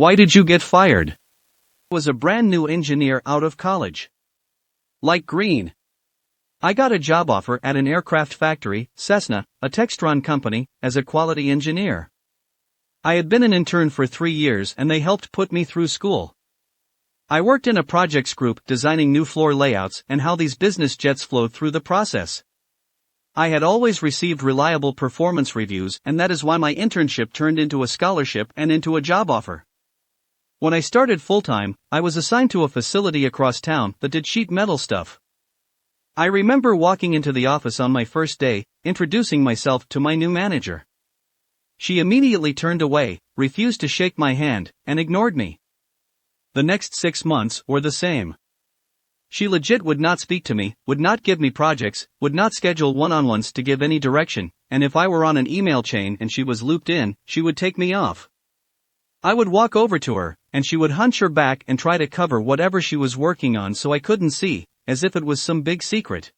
Why did you get fired? I was a brand new engineer out of college. Like green. I got a job offer at an aircraft factory, Cessna, a Textron company, as a quality engineer. I had been an intern for 3 years and they helped put me through school. I worked in a projects group designing new floor layouts and how these business jets flow through the process. I had always received reliable performance reviews, and that is why my internship turned into a scholarship and into a job offer. When I started full-time, I was assigned to a facility across town that did sheet metal stuff. I remember walking into the office on my first day, introducing myself to my new manager. She immediately turned away, refused to shake my hand, and ignored me. The next 6 months were the same. She legit would not speak to me, would not give me projects, would not schedule one-on-ones to give any direction, and if I were on an email chain and she was looped in, she would take me off. I would walk over to her, and she would hunch her back and try to cover whatever she was working on so I couldn't see, as if it was some big secret.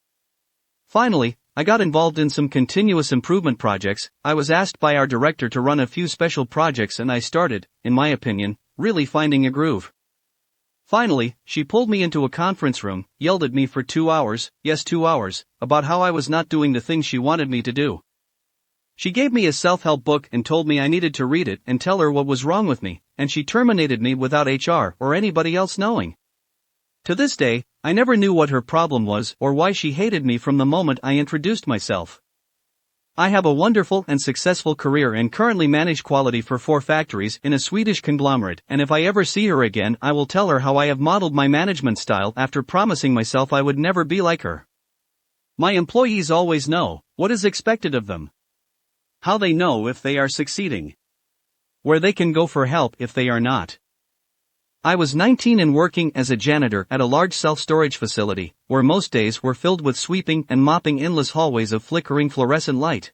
Finally, I got involved in some continuous improvement projects. I was asked by our director to run a few special projects and I started, in my opinion, really finding a groove. Finally, she pulled me into a conference room, yelled at me for 2 hours, yes 2 hours, about how I was not doing the things she wanted me to do. She gave me a self-help book and told me I needed to read it and tell her what was wrong with me, and she terminated me without HR or anybody else knowing. To this day, I never knew what her problem was or why she hated me from the moment I introduced myself. I have a wonderful and successful career and currently manage quality for 4 factories in a Swedish conglomerate, and if I ever see her again I will tell her how I have modeled my management style after promising myself I would never be like her. My employees always know what is expected of them. How they know if they are succeeding. Where they can go for help if they are not. I was 19 and working as a janitor at a large self-storage facility, where most days were filled with sweeping and mopping endless hallways of flickering fluorescent light.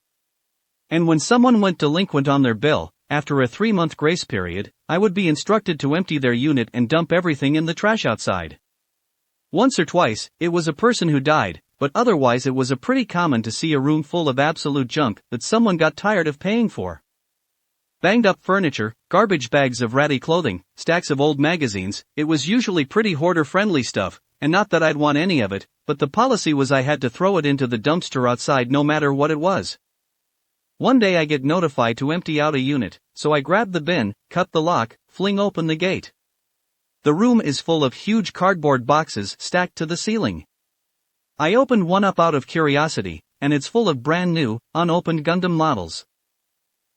And when someone went delinquent on their bill, after a 3-month grace period, I would be instructed to empty their unit and dump everything in the trash outside. Once or twice, it was a person who died, but otherwise it was pretty common to see a room full of absolute junk that someone got tired of paying for. Banged up furniture, garbage bags of ratty clothing, stacks of old magazines. It was usually pretty hoarder-friendly stuff, and not that I'd want any of it, but the policy was I had to throw it into the dumpster outside no matter what it was. One day I get notified to empty out a unit, so I grab the bin, cut the lock, fling open the gate. The room is full of huge cardboard boxes stacked to the ceiling. I opened one up out of curiosity, and it's full of brand new, unopened Gundam models.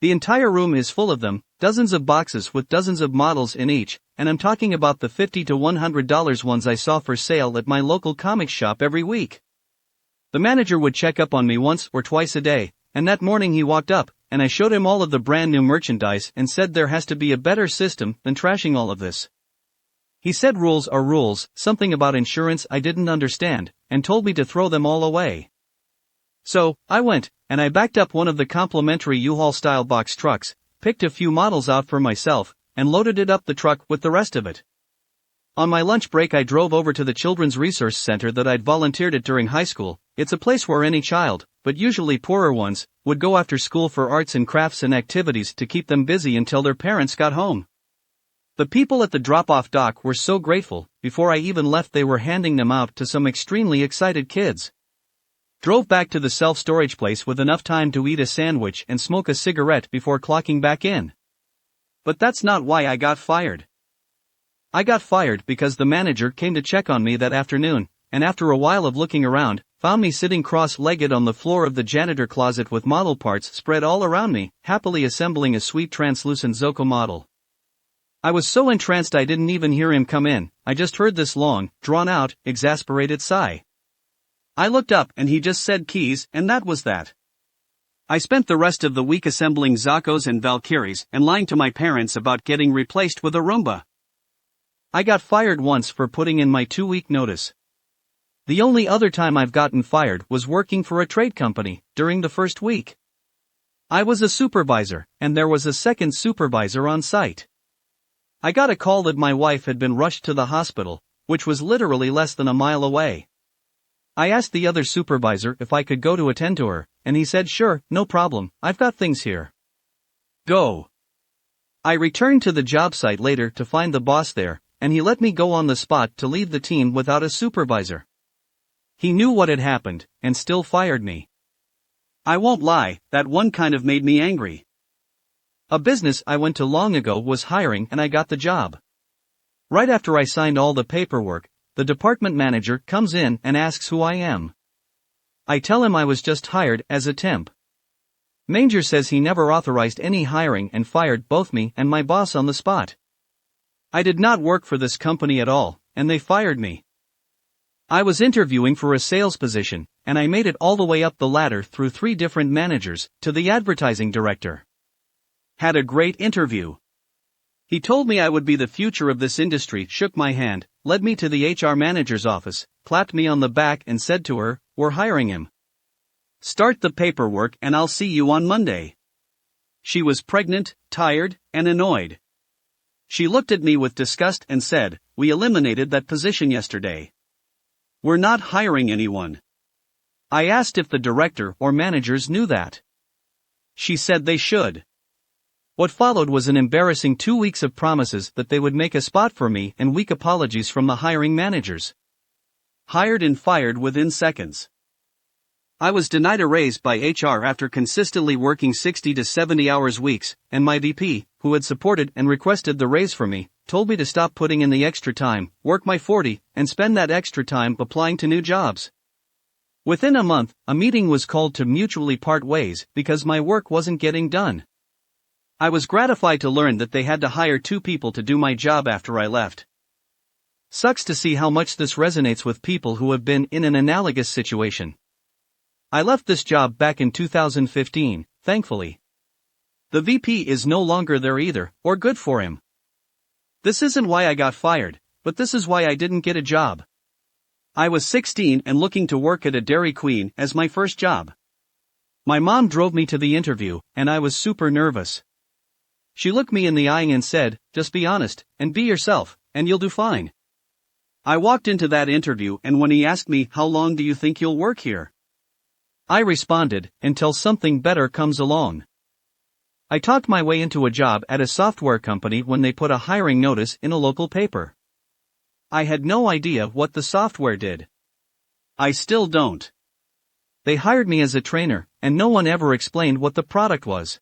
The entire room is full of them, dozens of boxes with dozens of models in each, and I'm talking about the $50 to $100 ones I saw for sale at my local comic shop every week. The manager would check up on me once or twice a day, and that morning he walked up, and I showed him all of the brand new merchandise and said there has to be a better system than trashing all of this. He said rules are rules, something about insurance I didn't understand, and told me to throw them all away. So, I went, and I backed up one of the complimentary U-Haul-style box trucks, picked a few models out for myself, and loaded it up the truck with the rest of it. On my lunch break I drove over to the Children's Resource Center that I'd volunteered at during high school. It's a place where any child, but usually poorer ones, would go after school for arts and crafts and activities to keep them busy until their parents got home. The people at the drop-off dock were so grateful. Before I even left they were handing them out to some extremely excited kids. Drove back to the self-storage place with enough time to eat a sandwich and smoke a cigarette before clocking back in. But that's not why I got fired. I got fired because the manager came to check on me that afternoon, and after a while of looking around, found me sitting cross-legged on the floor of the janitor closet with model parts spread all around me, happily assembling a sweet translucent Zoko model. I was so entranced I didn't even hear him come in. I just heard this long, drawn-out, exasperated sigh. I looked up and he just said keys, and that was that. I spent the rest of the week assembling Zokos and Valkyries and lying to my parents about getting replaced with a Roomba. I got fired once for putting in my 2-week notice. The only other time I've gotten fired was working for a trade company, during the first week. I was a supervisor, and there was a second supervisor on site. I got a call that my wife had been rushed to the hospital, which was literally less than a mile away. I asked the other supervisor if I could go to attend to her, and he said sure, no problem, I've got things here. Go. I returned to the job site later to find the boss there, and he let me go on the spot to leave the team without a supervisor. He knew what had happened, and still fired me. I won't lie, that one kind of made me angry. A business I went to long ago was hiring and I got the job. Right after I signed all the paperwork, the department manager comes in and asks who I am. I tell him I was just hired as a temp. Manger says he never authorized any hiring and fired both me and my boss on the spot. I did not work for this company at all, and they fired me. I was interviewing for a sales position, and I made it all the way up the ladder through 3 different managers to the advertising director. Had a great interview. He told me I would be the future of this industry, shook my hand, led me to the HR manager's office, clapped me on the back and said to her, "We're hiring him. Start the paperwork and I'll see you on Monday." She was pregnant, tired, and annoyed. She looked at me with disgust and said, "We eliminated that position yesterday. We're not hiring anyone." I asked if the director or managers knew that. She said they should. What followed was an embarrassing 2 weeks of promises that they would make a spot for me and weak apologies from the hiring managers. Hired and fired within seconds. I was denied a raise by HR after consistently working 60 to 70 hours weeks, and my VP, who had supported and requested the raise for me, told me to stop putting in the extra time, work my 40, and spend that extra time applying to new jobs. Within a month, a meeting was called to mutually part ways because my work wasn't getting done. I was gratified to learn that they had to hire 2 people to do my job after I left. Sucks to see how much this resonates with people who have been in an analogous situation. I left this job back in 2015, thankfully. The VP is no longer there either, or good for him. This isn't why I got fired, but this is why I didn't get a job. I was 16 and looking to work at a Dairy Queen as my first job. My mom drove me to the interview, and I was super nervous. She looked me in the eye and said, "Just be honest, and be yourself, and you'll do fine." I walked into that interview, and when he asked me, "How long do you think you'll work here?" I responded, "Until something better comes along." I talked my way into a job at a software company when they put a hiring notice in a local paper. I had no idea what the software did. I still don't. They hired me as a trainer, and no one ever explained what the product was.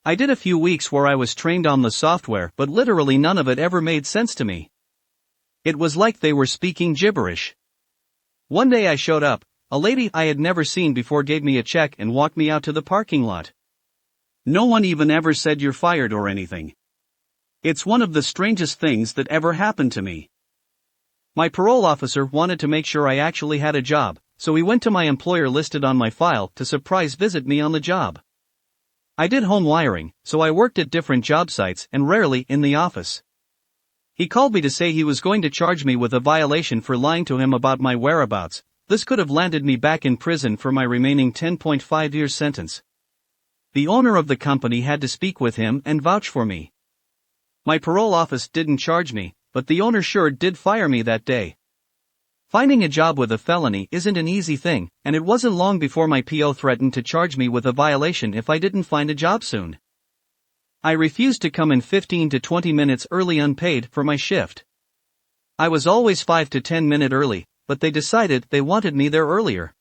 I did a few weeks where I was trained on the software, but literally none of it ever made sense to me. It was like they were speaking gibberish. One day I showed up. A lady I had never seen before gave me a check and walked me out to the parking lot. No one even ever said "you're fired" or anything. It's one of the strangest things that ever happened to me. My parole officer wanted to make sure I actually had a job, so he went to my employer listed on my file to surprise visit me on the job. I did home wiring, so I worked at different job sites and rarely in the office. He called me to say he was going to charge me with a violation for lying to him about my whereabouts. This could have landed me back in prison for my remaining 10.5 years sentence. The owner of the company had to speak with him and vouch for me. My parole office didn't charge me, but the owner sure did fire me that day. Finding a job with a felony isn't an easy thing, and it wasn't long before my PO threatened to charge me with a violation if I didn't find a job soon. I refused to come in 15 to 20 minutes early unpaid for my shift. I was always 5 to 10 minutes early, but they decided they wanted me there earlier.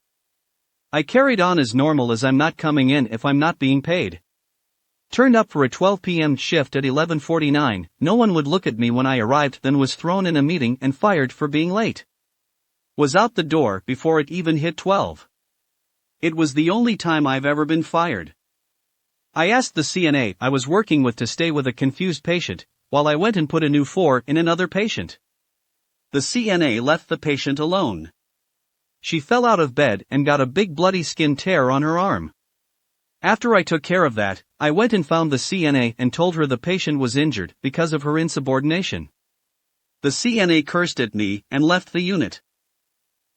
I carried on as normal as I'm not coming in if I'm not being paid. Turned up for a 12 p.m. shift at 11:49, no one would look at me when I arrived, then was thrown in a meeting and fired for being late. Was out the door before it even hit 12. It was the only time I've ever been fired. I asked the CNA I was working with to stay with a confused patient, while I went and put a new 4 in another patient. The CNA left the patient alone. She fell out of bed and got a big bloody skin tear on her arm. After I took care of that, I went and found the CNA and told her the patient was injured because of her insubordination. The CNA cursed at me and left the unit.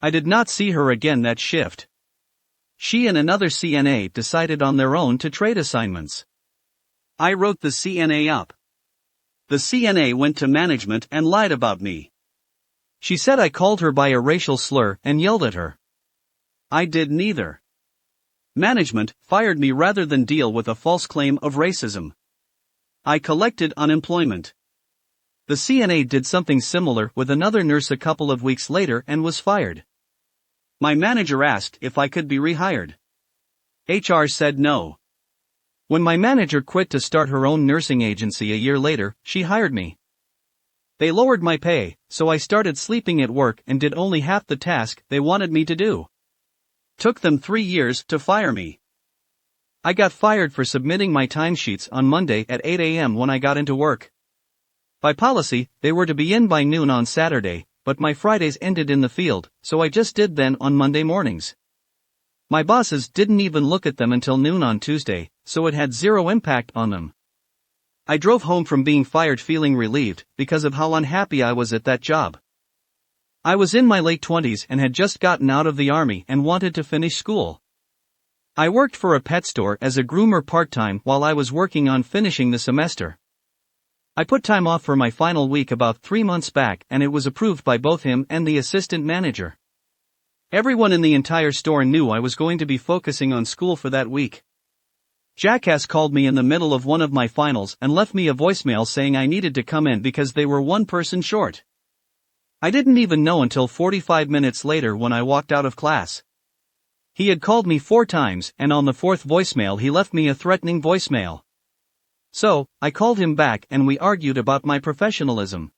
I did not see her again that shift. She and another CNA decided on their own to trade assignments. I wrote the CNA up. The CNA went to management and lied about me. She said I called her by a racial slur and yelled at her. I did neither. Management fired me rather than deal with a false claim of racism. I collected unemployment. The CNA did something similar with another nurse a couple of weeks later and was fired. My manager asked if I could be rehired. HR said no. When my manager quit to start her own nursing agency a year later, she hired me. They lowered my pay, so I started sleeping at work and did only half the task they wanted me to do. Took them 3 years to fire me. I got fired for submitting my timesheets on Monday at 8 a.m. when I got into work. By policy, they were to be in by noon on Saturday, but my Fridays ended in the field, so I just did them on Monday mornings. My bosses didn't even look at them until noon on Tuesday, so it had zero impact on them. I drove home from being fired feeling relieved because of how unhappy I was at that job. I was in my late 20s and had just gotten out of the army and wanted to finish school. I worked for a pet store as a groomer part-time while I was working on finishing the semester. I put time off for my final week about 3 months back and it was approved by both him and the assistant manager. Everyone in the entire store knew I was going to be focusing on school for that week. Jackass called me in the middle of one of my finals and left me a voicemail saying I needed to come in because they were one person short. I didn't even know until 45 minutes later when I walked out of class. He had called me 4 times and on the 4th voicemail he left me a threatening voicemail. So, I called him back and we argued about my professionalism.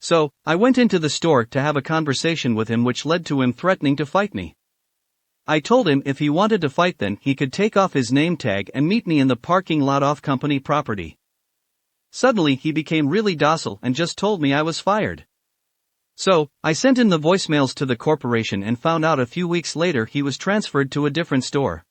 So, I went into the store to have a conversation with him which led to him threatening to fight me. I told him if he wanted to fight then he could take off his name tag and meet me in the parking lot off company property. Suddenly he became really docile and just told me I was fired. So, I sent in the voicemails to the corporation and found out a few weeks later he was transferred to a different store.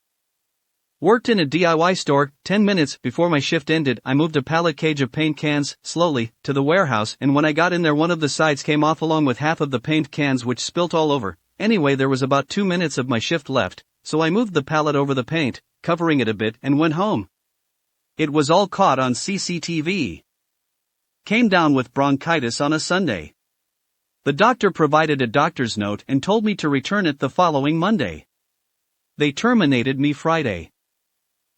Worked in a DIY store. 10 minutes before my shift ended, I moved a pallet cage of paint cans, slowly, to the warehouse, and when I got in there one of the sides came off along with half of the paint cans which spilt all over. Anyway, there was about 2 minutes of my shift left, so I moved the pallet over the paint, covering it a bit, and went home. It was all caught on CCTV. Came down with bronchitis on a Sunday. The doctor provided a doctor's note and told me to return it the following Monday. They terminated me Friday.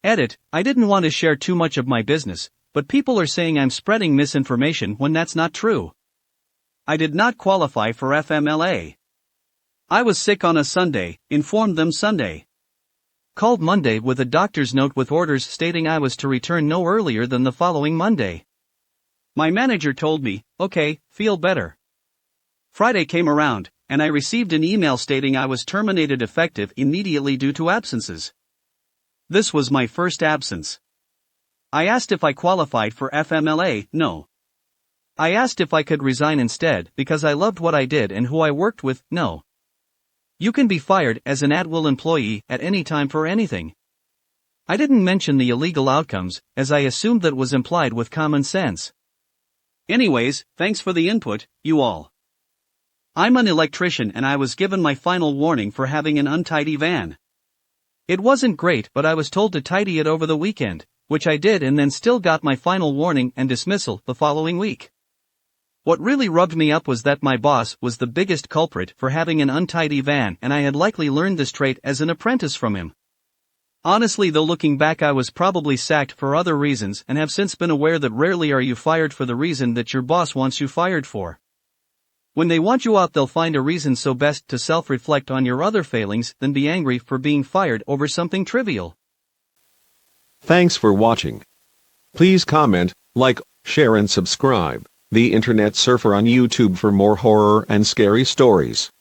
Edit, I didn't want to share too much of my business, but people are saying I'm spreading misinformation when that's not true. I did not qualify for FMLA. I was sick on a Sunday, informed them Sunday. Called Monday with a doctor's note with orders stating I was to return no earlier than the following Monday. My manager told me, okay, feel better. Friday came around, and I received an email stating I was terminated effective immediately due to absences. This was my first absence. I asked if I qualified for FMLA, no. I asked if I could resign instead because I loved what I did and who I worked with, no. You can be fired as an at-will employee at any time for anything. I didn't mention the illegal outcomes, as I assumed that was implied with common sense. Anyways, thanks for the input, you all. I'm an electrician and I was given my final warning for having an untidy van. It wasn't great, but I was told to tidy it over the weekend, which I did and then still got my final warning and dismissal the following week. What really rubbed me up was that my boss was the biggest culprit for having an untidy van and I had likely learned this trait as an apprentice from him. Honestly though, looking back, I was probably sacked for other reasons and have since been aware that rarely are you fired for the reason that your boss wants you fired for. When they want you out, they'll find a reason, so best to self-reflect on your other failings than be angry for being fired over something trivial. Thanks for watching. Please comment, like, share and subscribe. The Internet Surfer on YouTube for more horror and scary stories.